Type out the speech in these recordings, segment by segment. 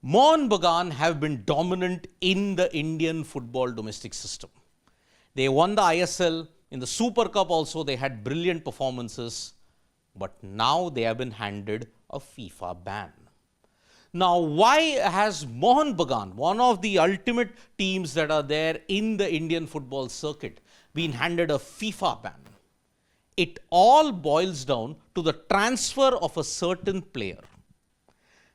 Mohun Bagan have been dominant in the Indian football domestic system. They won the ISL, in the Super Cup also they had brilliant performances, but now they have been handed a FIFA ban. Now, why has Mohun Bagan, one of the ultimate teams that are there in the Indian football circuit, been handed a FIFA ban? It all boils down to the transfer of a certain player.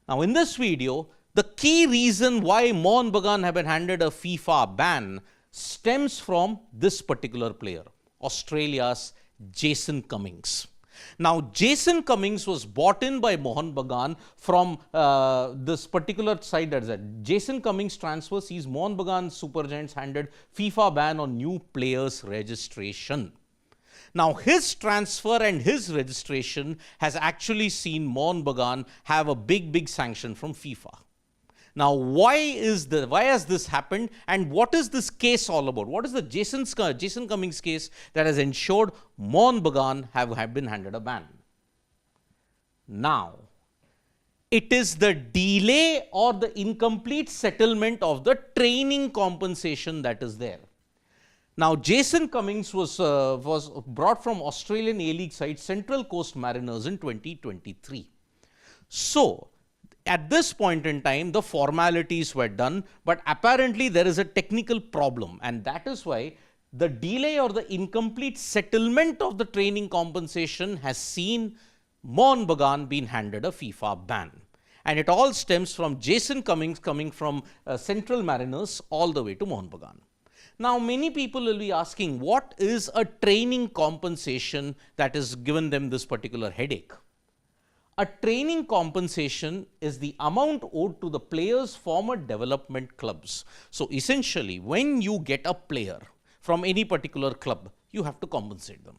Now, in this video, the key reason why Mohun Bagan have been handed a FIFA ban stems from this particular player, Australia's Jason Cummings. Now, Jason Cummings was bought in by Mohun Bagan from this particular side. That is that Jason Cummings transfer sees Mohun Bagan Super Giants handed FIFA ban on new players' registration. Now, his transfer and his registration has actually seen Mohun Bagan have a big sanction from FIFA. Now, why has this happened, and what is this case all about? What is the Jason Cummings case that has ensured Mohun Bagan have been handed a ban? Now, it is the delay or the incomplete settlement of the training compensation that is there. Now, Jason Cummings was brought from Australian A-League side Central Coast Mariners in 2023. So, at this point in time, the formalities were done, but apparently there is a technical problem, and that is why the delay or the incomplete settlement of the training compensation has seen Mohun Bagan being handed a FIFA ban. And it all stems from Jason Cummings coming from Central Mariners all the way to Mohun Bagan. Now, many people will be asking, what is a training compensation that has given them this particular headache? A training compensation is the amount owed to the players' former development clubs. So, essentially, when you get a player from any particular club, you have to compensate them.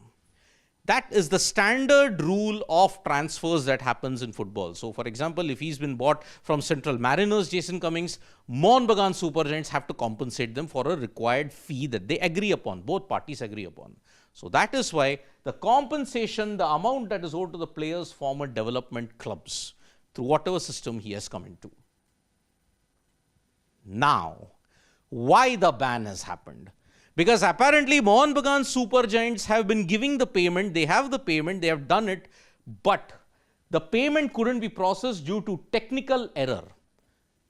That is the standard rule of transfers that happens in football. So, for example, if he's been bought from Central Mariners, Jason Cummings, Mohun Bagan Super Giants have to compensate them for a required fee that they agree upon, both parties agree upon. So, that is why the compensation, the amount that is owed to the players' former development clubs through whatever system he has come into. Now, why the ban has happened? Because apparently Mohun Bagan Super Giants have been giving the payment, they have the payment, they have done it, but the payment couldn't be processed due to technical error.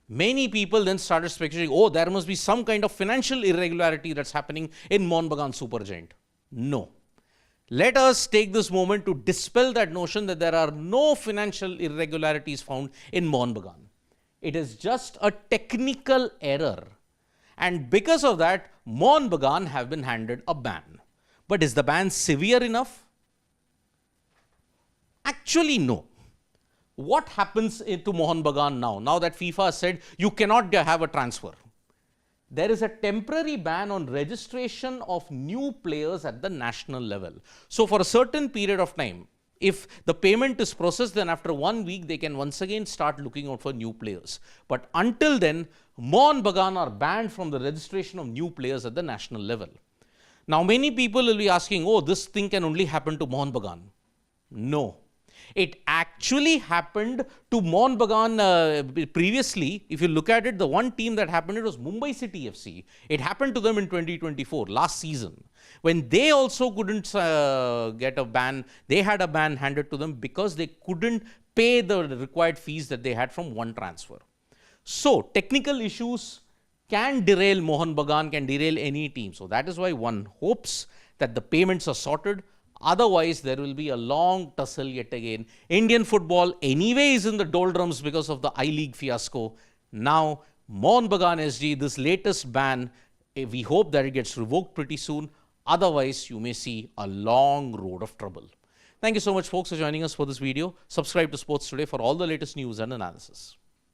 Many people then started speculating, oh, there must be some kind of financial irregularity that's happening in Mohun Bagan Super Giant. No. Let us take this moment to dispel that notion that there are no financial irregularities found in Mohun Bagan. It is just a technical error. And because of that, Mohun Bagan have been handed a ban. But is the ban severe enough? Actually, no. What happens to Mohun Bagan now? Now that FIFA has said you cannot have a transfer. There is a temporary ban on registration of new players at the national level. So, for a certain period of time, if the payment is processed, then after 1 week, they can once again start looking out for new players. But until then, Mohun Bagan are banned from the registration of new players at the national level. Now, many people will be asking, oh, this thing can only happen to Mohun Bagan. No. It actually happened to Mohun Bagan previously. If you look at it, the one team that happened, it was Mumbai City FC. It happened to them in 2024, last season, when they also couldn't get a ban. They had a ban handed to them because they couldn't pay the required fees that they had from one transfer. So, technical issues can derail Mohun Bagan, can derail any team. So, that is why one hopes that the payments are sorted. Otherwise, there will be a long tussle yet again. Indian football anyway is in the doldrums because of the I-League fiasco. Now, Mohun Bagan SG, this latest ban, we hope that it gets revoked pretty soon. Otherwise, you may see a long road of trouble. Thank you so much, folks, for joining us for this video. Subscribe to Sports Today for all the latest news and analysis.